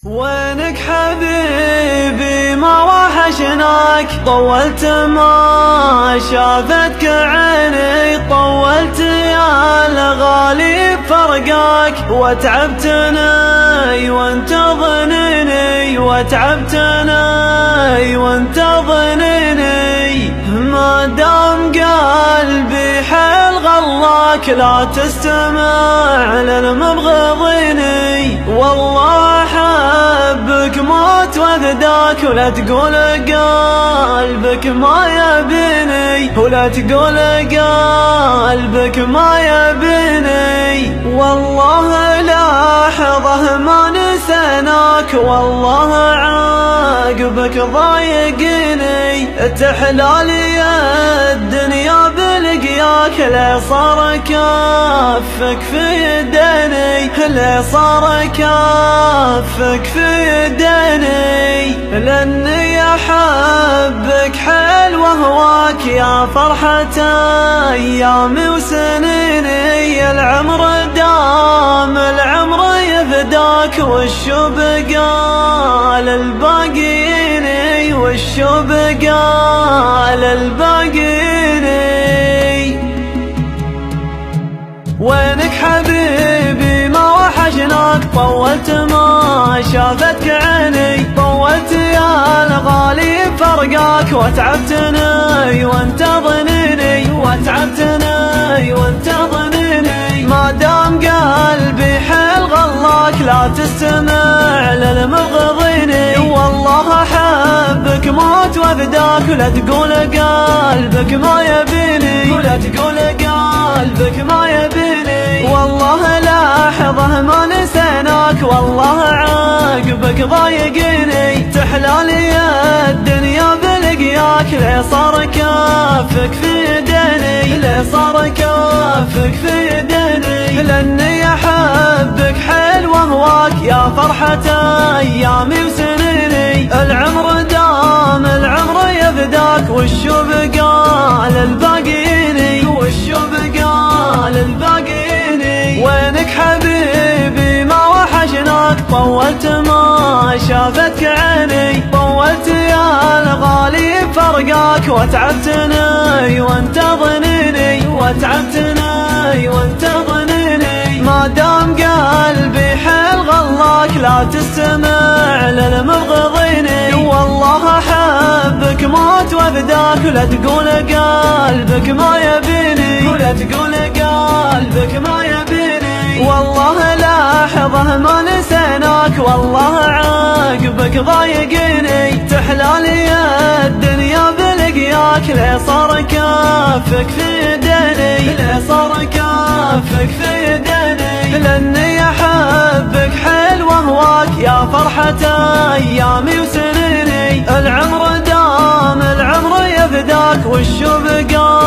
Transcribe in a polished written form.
وينك حبيبي ما وحشناك، طولت ما شافتك عيني، طولت يا الغالي فرقاك، وتعبتني وانت ظنيني، وتعبتني وانت ظنيني، ما دام قلبي حيل غلاك لا تستمع للمبغضيني، والله أحبك موت وفداك، ولا تقول قلبك ما يبيني، ولا تقول قلبك ما يبيني، والله لحظة ما نسيناك، والله عاقبك ضايقني، تحلالي الدنيا بلقياك، لي صار كفك في يديني، لي صار كفك في يديني، لاني احبك حيل وهواك، يا فرحة ايامي وسنيني، العمر دام العمر يفداك، والشو بقى للباقيني، والشو بقى للباقيني. وينك حبيبي ما وحشناك، طولت ما شافتك عيني، طولت يا الغالي فرقاك، وتعبتني وانت ظنيني، وتعبتني وانت ظنيني، ما دام قلبي حيل غلاك لا تستمع للمبغضيني، والله احبك موت وفداك، ولا تقول قلبك ما يبيني، ولا تقول قلبك ما يبيني، والله لحظة ما نسيناك، والله عاقبك ضايقني، تحلالي الدنيا بلقياك، لي صار كفك في يديني، لي صار كفك في يديني، لاني احبك حيل وهواك، يا فرحة ايامي وسنيني، العمر دام العمر يفداك، والشو بقى للباقيني، والشو بقى للباقيني. وينك حبيبي ما وحشناك، طولت ما شافتك عيني، طولت يا الغالي فرقاك، وتعبتني وانت ظنيني، وتعبتني وانت ظنيني، ما دام قلبي حيل غلاك لا تستمع للمبغضيني، والله احبك موت وفداك، ولا تقول قلبك ما يبيني، ولا تقول قلبك ما يبيني، والله لحظة ما نسيناك، والله عاقبك ضايقني، تحلالي الدنيا بلقياك، لي صار كفك في يديني، لي صار كفك في يديني، لاني احبك حيل وهواك، يا فرحة ايامي وسنيني، العمر دام العمر يفداك، والشو بقى